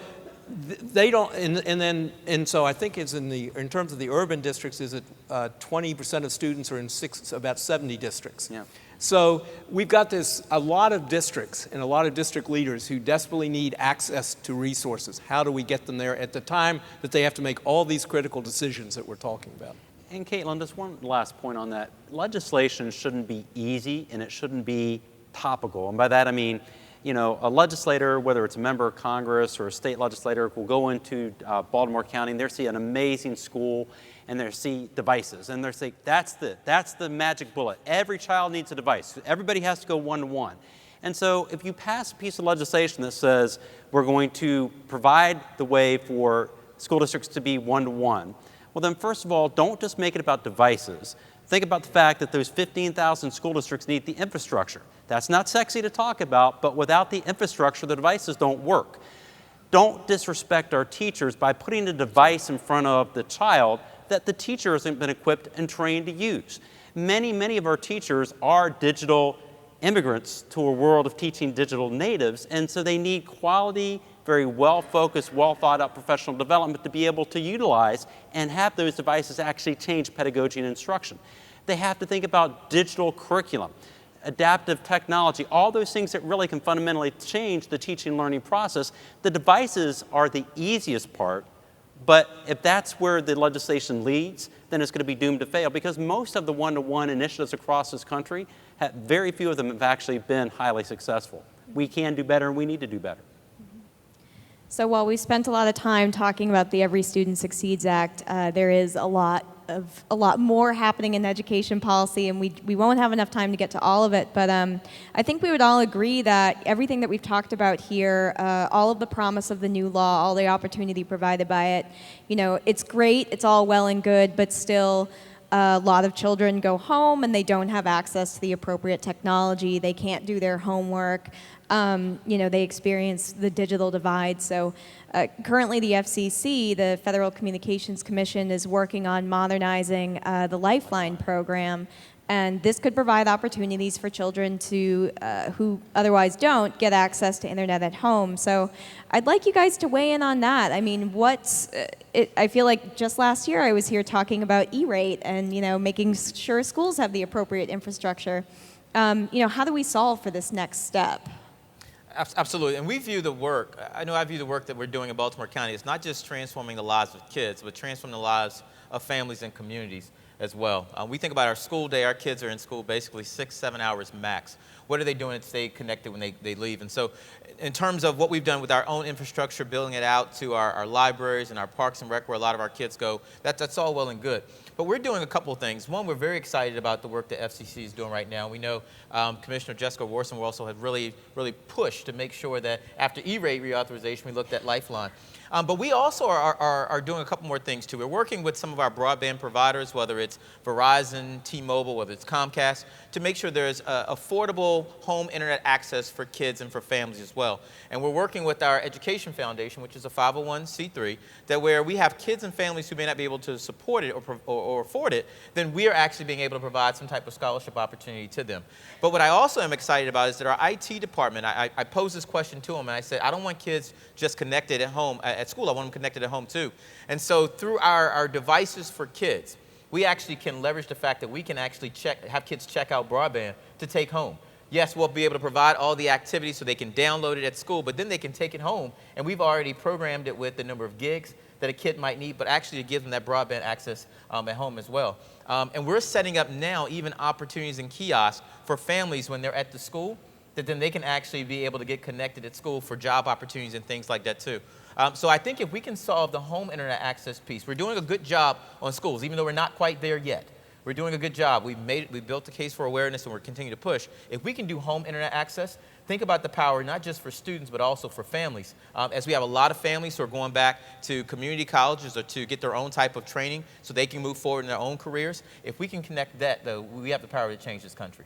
they don't, and so I think it's in terms of the urban districts, is it 20% of students are in about 70 districts. Yeah. So we've got a lot of districts and a lot of district leaders who desperately need access to resources. How do we get them there at the time that they have to make all these critical decisions that we're talking about? And Caitlin, just one last point on that. Legislation shouldn't be easy and it shouldn't be topical. And by that I mean, a legislator, whether it's a member of Congress or a state legislator, will go into Baltimore County and they'll see an amazing school and they'll see devices. And they'll say, that's the magic bullet. Every child needs a device. Everybody has to go one-to-one. And so if you pass a piece of legislation that says we're going to provide the way for school districts to be one-to-one, well then first of all, don't just make it about devices. Think about the fact that those 15,000 school districts need the infrastructure. That's not sexy to talk about, but without the infrastructure, the devices don't work. Don't disrespect our teachers by putting a device in front of the child that the teacher hasn't been equipped and trained to use. Many of our teachers are digital immigrants to a world of teaching digital natives, and so they need quality, very well-focused, well-thought-out professional development to be able to utilize and have those devices actually change pedagogy and instruction. They have to think about digital curriculum, adaptive technology, all those things that really can fundamentally change the teaching and learning process. The devices are the easiest part, but if that's where the legislation leads, then it's going to be doomed to fail, because most of the one-to-one initiatives across this country, very few of them have actually been highly successful. We can do better, and we need to do better. So while we spent a lot of time talking about the Every Student Succeeds Act, there is a lot more happening in education policy, and we won't have enough time to get to all of it, but I think we would all agree that everything that we've talked about here, all of the promise of the new law, all the opportunity provided by it, it's great, it's all well and good, but still a lot of children go home and they don't have access to the appropriate technology, they can't do their homework, they experience the digital divide. So currently the FCC, the Federal Communications Commission, is working on modernizing the Lifeline Program, and this could provide opportunities for children to who otherwise don't get access to internet at home. So I'd like you guys to weigh in on that. I mean, I feel like just last year I was here talking about E-rate and making sure schools have the appropriate infrastructure. How do we solve for this next step? Absolutely, and we view the work, I view the work that we're doing in Baltimore County. It's not just transforming the lives of kids, but transforming the lives of families and communities as well. We think about our school day. Our kids are in school basically 6-7 hours max. What are they doing to stay connected when they leave? And so in terms of what we've done with our own infrastructure, building it out to our libraries and our parks and rec where a lot of our kids go, that's all well and good. But we're doing a couple of things. One, we're very excited about the work the FCC is doing right now. We know Commissioner Jessica Warson also had really pushed to make sure that after E-rate reauthorization, we looked at Lifeline. But we also are doing a couple more things too. We're working with some of our broadband providers, whether it's Verizon, T-Mobile, whether it's Comcast, to make sure there's affordable home internet access for kids and for families as well. And we're working with our Education Foundation, which is a 501c3, that where we have kids and families who may not be able to support it or afford it, then we are actually being able to provide some type of scholarship opportunity to them. But what I also am excited about is that our IT department, I posed this question to them, and I said, I don't want kids just connected at home, at school, I want them connected at home too. And so through our devices for kids, we actually can leverage the fact that we can actually have kids check out broadband to take home. Yes, we'll be able to provide all the activities so they can download it at school, but then they can take it home, and we've already programmed it with the number of gigs that a kid might need, but actually to give them that broadband access at home as well. And we're setting up now even opportunities in kiosks for families when they're at the school, that then they can actually be able to get connected at school for job opportunities and things like that too. So I think if we can solve the home internet access piece, we're doing a good job on schools, even though we're not quite there yet. We're doing a good job. We've built the case for awareness, and we're continuing to push. If we can do home internet access, think about the power not just for students, but also for families. As we have a lot of families who are going back to community colleges or to get their own type of training so they can move forward in their own careers, if we can connect that, though, we have the power to change this country.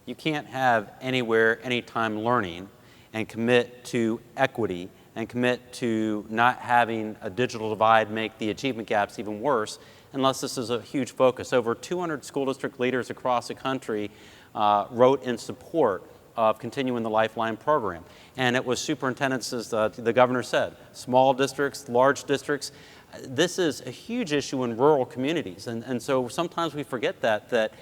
You can't have anywhere, anytime learning and commit to equity and commit to not having a digital divide make the achievement gaps even worse unless this is a huge focus. Over 200 school district leaders across the country wrote in support of continuing the Lifeline program. And it was superintendents, as the governor said, small districts, large districts. This is a huge issue in rural communities. And so sometimes we forget that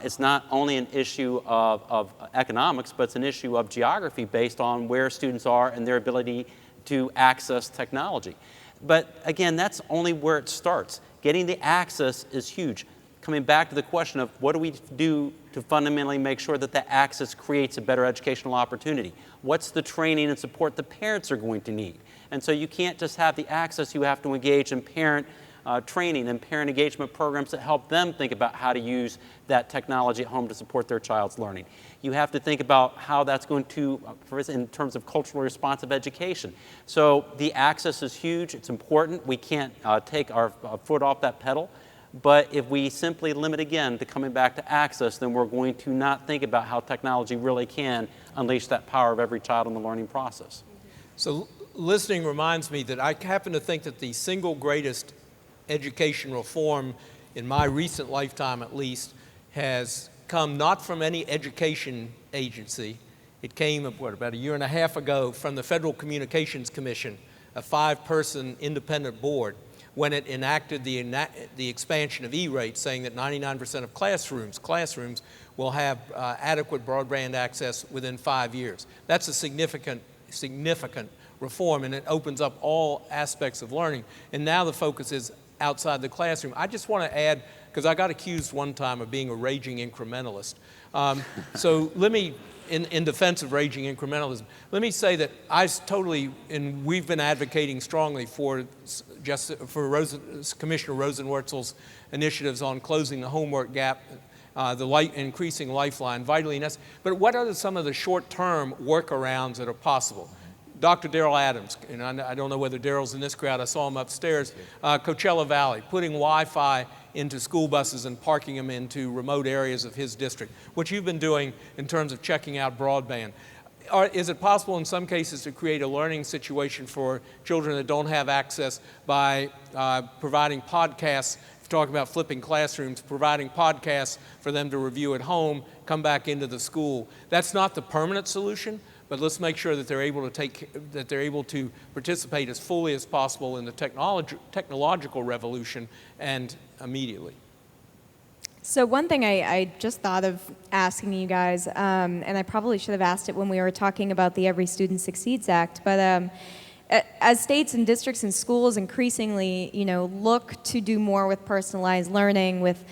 it's not only an issue of economics, but it's an issue of geography based on where students are and their ability to access technology. But again, that's only where it starts. Getting the access is huge. Coming back to the question of what do we do to fundamentally make sure that the access creates a better educational opportunity? What's the training and support the parents are going to need? And so you can't just have the access, you have to engage in parent training and parent engagement programs that help them think about how to use that technology at home to support their child's learning. You have to think about how that's going to, in terms of culturally responsive education. So the access is huge, it's important. We can't take our foot off that pedal. But if we simply limit again to coming back to access, then we're going to not think about how technology really can unleash that power of every child in the learning process. So listening reminds me that I happen to think that the single greatest education reform in my recent lifetime at least has come not from any education agency. It came, about a year and a half ago from the Federal Communications Commission, a 5-person independent board, when it enacted the expansion of E-rate, saying that 99% of classrooms will have adequate broadband access within 5 years. That's a significant reform, and it opens up all aspects of learning. And now the focus is outside the classroom. I just want to add, because I got accused one time of being a raging incrementalist. So let me, in defense of raging incrementalism, let me say that and we've been advocating strongly for Commissioner Rosenworcel's initiatives on closing the homework gap, increasing Lifeline, vitally necessary. But what are some of the short-term workarounds that are possible? Dr. Darrell Adams, and I don't know whether Darrell's in this crowd, I saw him upstairs, Coachella Valley, putting Wi-Fi into school buses and parking them into remote areas of his district, which you've been doing in terms of checking out broadband. Is it possible in some cases to create a learning situation for children that don't have access by providing podcasts, talk about flipping classrooms, providing podcasts for them to review at home, come back into the school? That's not the permanent solution, but let's make sure that they're able to participate as fully as possible in the technological revolution and immediately. So one thing I just thought of asking you guys, and I probably should have asked it when we were talking about the Every Student Succeeds Act, but as states and districts and schools increasingly, look to do more with personalized learning, with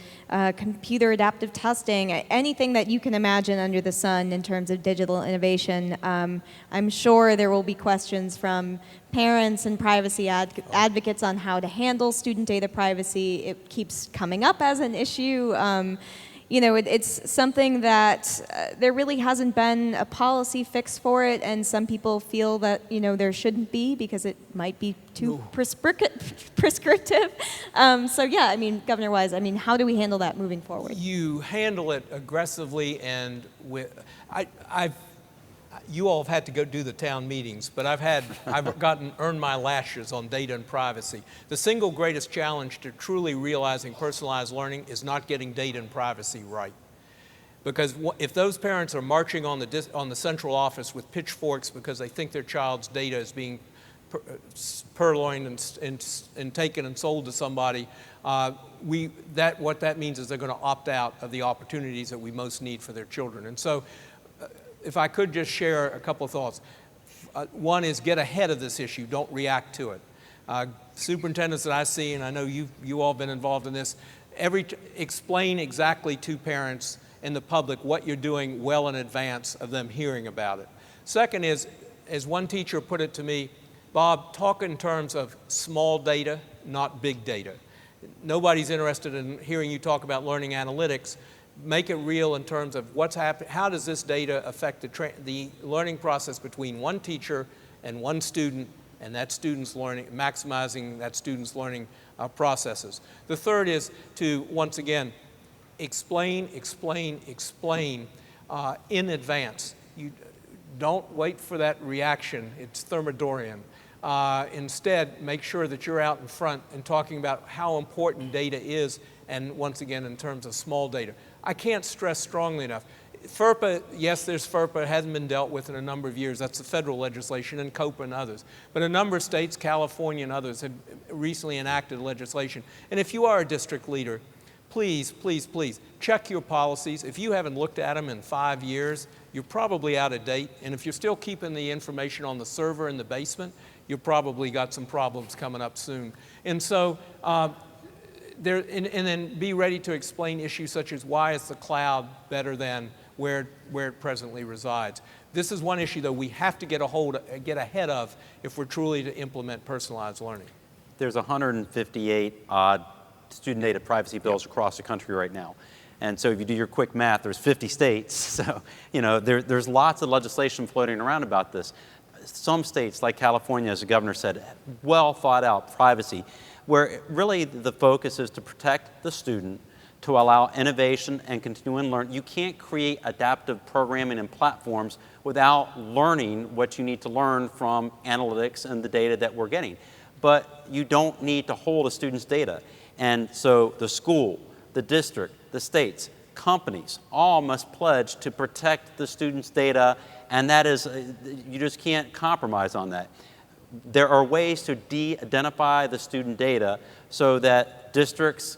computer adaptive testing, anything that you can imagine under the sun in terms of digital innovation, I'm sure there will be questions from parents and privacy advocates on how to handle student data privacy. It keeps coming up as an issue. It's something that there really hasn't been a policy fix for it, and some people feel that, there shouldn't be because it might be too prescriptive. Governor Wise, how do we handle that moving forward? You handle it aggressively, and you all have had to go do the town meetings, but I've earned my lashes on data and privacy. The single greatest challenge to truly realizing personalized learning is not getting data and privacy right. Because if those parents are marching on the central office with pitchforks because they think their child's data is being purloined and taken and sold to somebody, what that means is they're going to opt out of the opportunities that we most need for their children. And so, if I could just share a couple of thoughts. One is get ahead of this issue, don't react to it. Superintendents that I see, and I know you all have been involved in this, explain exactly to parents and the public what you're doing well in advance of them hearing about it. Second is, as one teacher put it to me, Bob, talk in terms of small data, not big data. Nobody's interested in hearing you talk about learning analytics. Make it real in terms of what's happening. How does this data affect the learning process between one teacher and one student, and that student's learning, maximizing that student's learning processes. The third is to, once again, explain in advance. You don't wait for that reaction. It's Thermidorian. Instead, make sure that you're out in front and talking about how important data is, and once again, in terms of small data. I can't stress strongly enough. FERPA, yes, there's FERPA. It hasn't been dealt with in a number of years. That's the federal legislation, and COPA and others. But a number of states, California and others, have recently enacted legislation. And if you are a district leader, please, please, please, check your policies. If you haven't looked at them in 5 years, you're probably out of date. And if you're still keeping the information on the server in the basement, you've probably got some problems coming up soon. And so, and then be ready to explain issues such as why is the cloud better than where it presently resides. This is one issue, though, we have to get ahead of if we're truly to implement personalized learning. There's 158 odd student data privacy bills across the country right now. And so if you do your quick math, there's 50 states. So, there's lots of legislation floating around about this. Some states, like California, as the governor said, well thought out privacy, where really the focus is to protect the student, to allow innovation and continuing learn. You can't create adaptive programming and platforms without learning what you need to learn from analytics and the data that we're getting. But you don't need to hold a student's data. And so the school, the district, the states, companies all must pledge to protect the students' data, and that is, you just can't compromise on that. There are ways to de-identify the student data so that districts,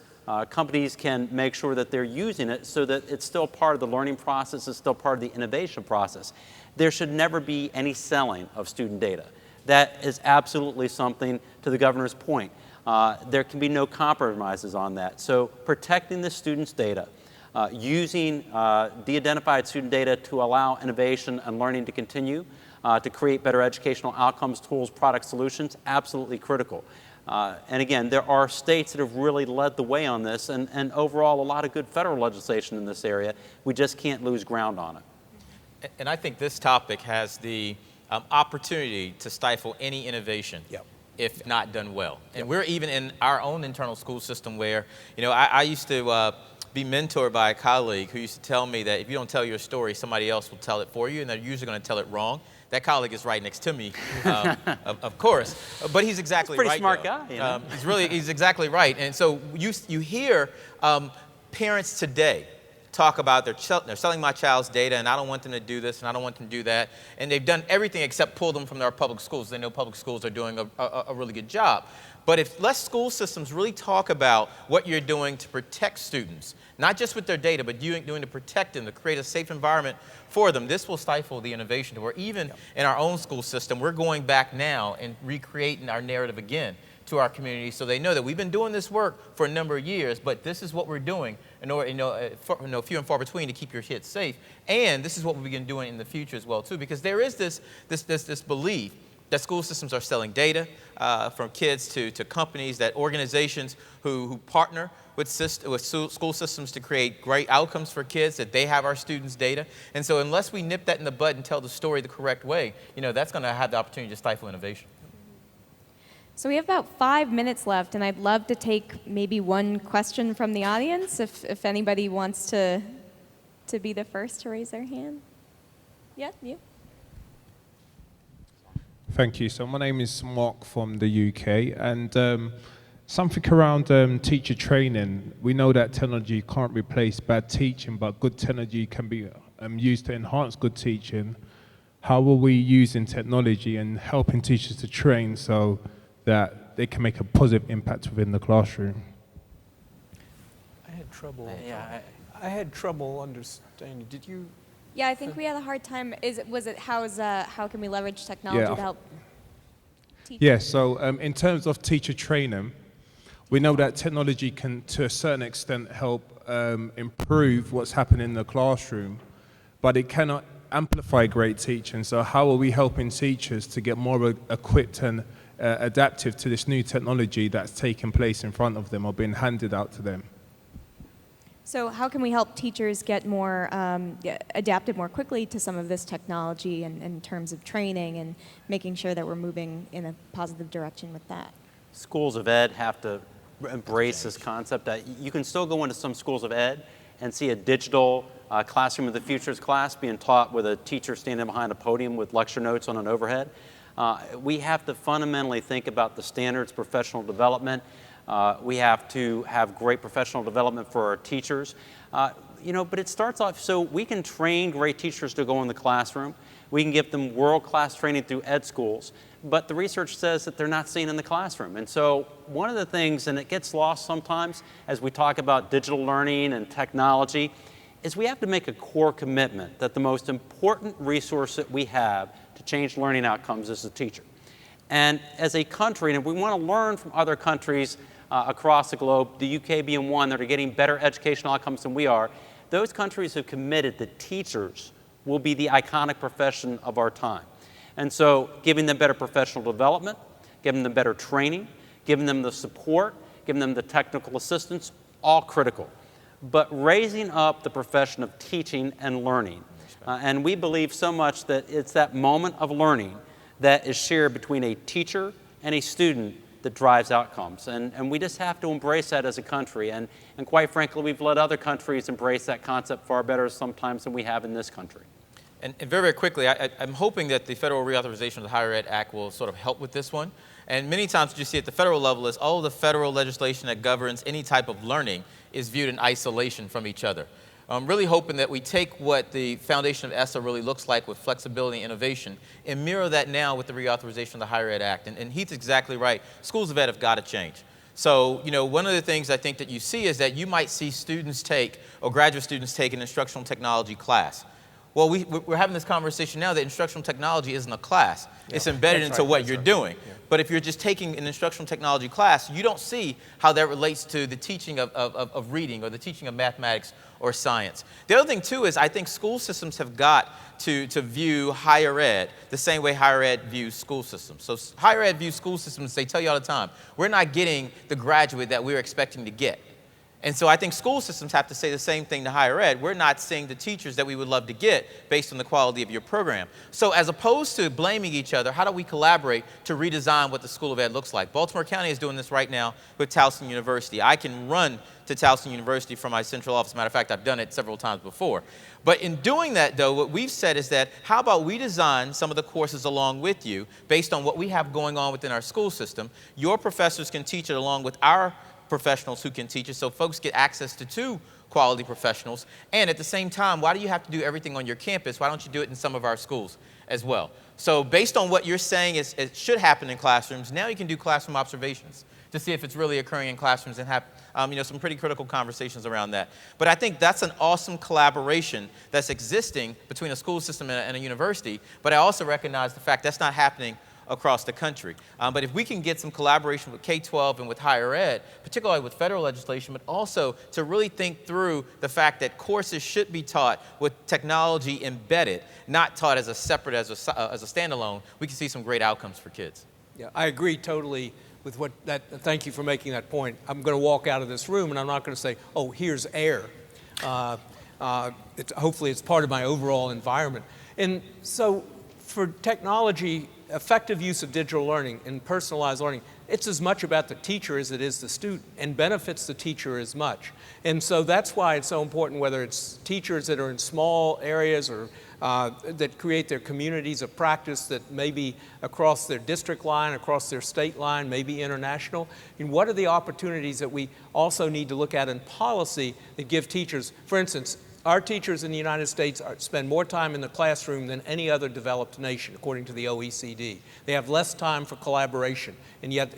companies can make sure that they're using it so that it's still part of the learning process, it's still part of the innovation process. There should never be any selling of student data. That is absolutely something, to the governor's point. There can be no compromises on that. So protecting the students' data, using de-identified student data to allow innovation and learning to continue, to create better educational outcomes, tools, product solutions, absolutely critical. And again, there are states that have really led the way on this, and overall a lot of good federal legislation in this area. We just can't lose ground on it. And I think this topic has the opportunity to stifle any innovation. Yep. If not done well. And we're even in our own internal school system where, I used to be mentored by a colleague who used to tell me that if you don't tell your story, somebody else will tell it for you, and they're usually going to tell it wrong. That colleague is right next to me, of course, but he's exactly right. Pretty smart guy, you know? He's exactly right. And so you hear parents today talk about they're selling my child's data, and I don't want them to do this, and I don't want them to do that. And they've done everything except pull them from our public schools. They know public schools are doing a really good job. But if less school systems really talk about what you're doing to protect students, not just with their data, but doing to protect them, to create a safe environment for them, this will stifle the innovation. Where even in our own school system, we're going back now and recreating our narrative again to our community, so they know that we've been doing this work for a number of years, but this is what we're doing in order, few and far between, to keep your kids safe. And this is what we'll begin doing in the future as well, too, because there is this belief that school systems are selling data from kids to companies, that organizations who partner with school systems to create great outcomes for kids, that they have our students' data. And so unless we nip that in the bud and tell the story the correct way, that's going to have the opportunity to stifle innovation. So we have about 5 minutes left, and I'd love to take maybe one question from the audience, if anybody wants to be the first to raise their hand. Yeah, you. Thank you. So my name is Mark from the UK, and something around teacher training. We know that technology can't replace bad teaching, but good technology can be used to enhance good teaching. How are we using technology and helping teachers to train so that they can make a positive impact within the classroom? I had trouble. I had trouble understanding. Did you? Yeah, I think we had a hard time. How can we leverage technology to help teach? Yeah, so in terms of teacher training, we know that technology can, to a certain extent, help improve what's happening in the classroom, but it cannot amplify great teaching. So how are we helping teachers to get more equipped and adaptive to this new technology that's taking place in front of them or being handed out to them? So how can we help teachers get more adapted more quickly to some of this technology in terms of training and making sure that we're moving in a positive direction with that? Schools of ed have to embrace this concept. You can still go into some schools of ed and see a digital classroom of the future's class being taught with a teacher standing behind a podium with lecture notes on an overhead. We have to fundamentally think about the standards, professional development. We have to have great professional development for our teachers. But it starts off, so we can train great teachers to go in the classroom. We can give them world-class training through ed schools, but the research says that they're not seen in the classroom. And so one of the things, and it gets lost sometimes as we talk about digital learning and technology, is we have to make a core commitment that the most important resource that we have to change learning outcomes is the teacher. And as a country, and we want to learn from other countries across the globe, the UK being one, that are getting better educational outcomes than we are, those countries have committed that teachers will be the iconic profession of our time. And so giving them better professional development, giving them better training, giving them the support, giving them the technical assistance, all critical. But raising up the profession of teaching and learning. And we believe so much that it's that moment of learning that is shared between a teacher and a student that drives outcomes. And we just have to embrace that as a country. And quite frankly, we've let other countries embrace that concept far better sometimes than we have in this country. And very, very quickly, I'm hoping that the Federal Reauthorization of the Higher Ed Act will sort of help with this one. And many times what you see at the federal level is all the federal legislation that governs any type of learning is viewed in isolation from each other. I'm really hoping that we take what the foundation of ESSA really looks like with flexibility and innovation and mirror that now with the reauthorization of the Higher Ed Act. And Heath's exactly right. Schools of ed have got to change. So, one of the things I think that you see is that you might see students take, or graduate students take, an instructional technology class. Well, we're having this conversation now that instructional technology isn't a class. Yeah, it's embedded into what you're doing. Yeah. But if you're just taking an instructional technology class, you don't see how that relates to the teaching of reading or the teaching of mathematics or science. The other thing, too, is I think school systems have got to view higher ed the same way higher ed views school systems. So higher ed views school systems, they tell you all the time, we're not getting the graduate that we're expecting to get. And so I think school systems have to say the same thing to higher ed. We're not seeing the teachers that we would love to get based on the quality of your program. So as opposed to blaming each other, how do we collaborate to redesign what the School of Ed looks like? Baltimore County is doing this right now with Towson University. I can run to Towson University from my central office. Matter of fact, I've done it several times before. But in doing that, though, what we've said is that how about we design some of the courses along with you based on what we have going on within our school system. Your professors can teach it along with our professionals who can teach it, so folks get access to two quality professionals. And at the same time, why do you have to do everything on your campus? Why don't you do it in some of our schools as well? So based on what you're saying it should happen in classrooms, now you can do classroom observations to see if it's really occurring in classrooms and have some pretty critical conversations around that. But I think that's an awesome collaboration that's existing between a school system and a university. But I also recognize the fact that's not happening across the country. But if we can get some collaboration with K-12 and with higher ed, particularly with federal legislation, but also to really think through the fact that courses should be taught with technology embedded, not taught as a separate, as a standalone, we can see some great outcomes for kids. Yeah, I agree totally with thank you for making that point. I'm going to walk out of this room and I'm not going to say, oh, here's air. Hopefully it's part of my overall environment. And so for technology, effective use of digital learning and personalized learning, it's as much about the teacher as it is the student and benefits the teacher as much. And so that's why it's so important, whether it's teachers that are in small areas or that create their communities of practice that may be across their district line, across their state line, maybe international. And what are the opportunities that we also need to look at in policy that give teachers, for instance, our teachers in the United States spend more time in the classroom than any other developed nation, according to the OECD. They have less time for collaboration, and yet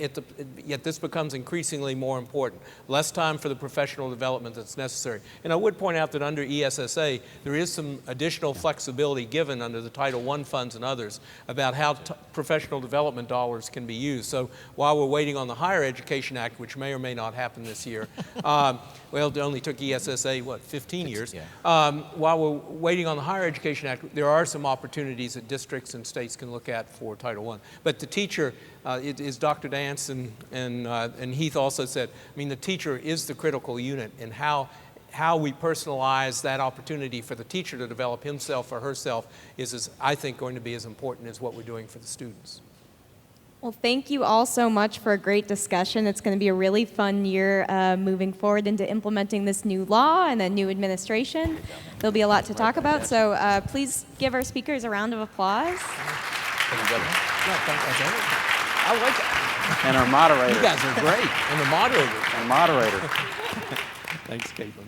this becomes increasingly more important. Less time for the professional development that's necessary. And I would point out that under ESSA, there is some additional flexibility given under the Title I funds and others about how professional development dollars can be used. So while we're waiting on the Higher Education Act, which may or may not happen this year, well, it only took ESSA, 15 years? Yeah. While we're waiting on the Higher Education Act, there are some opportunities that districts and states can look at for Title I. But the teacher, it is Dr. Dance and Heath also said, I mean, the teacher is the critical unit in how we personalize that opportunity for the teacher to develop himself or herself is, I think, going to be as important as what we're doing for the students. Well, thank you all so much for a great discussion. It's going to be a really fun year moving forward into implementing this new law and a new administration. There'll be a lot to talk about, so please give our speakers a round of applause. Thank you, Governor. I like it. And our moderator. You guys are great. And the moderator. Our moderator. Thanks, Caitlin.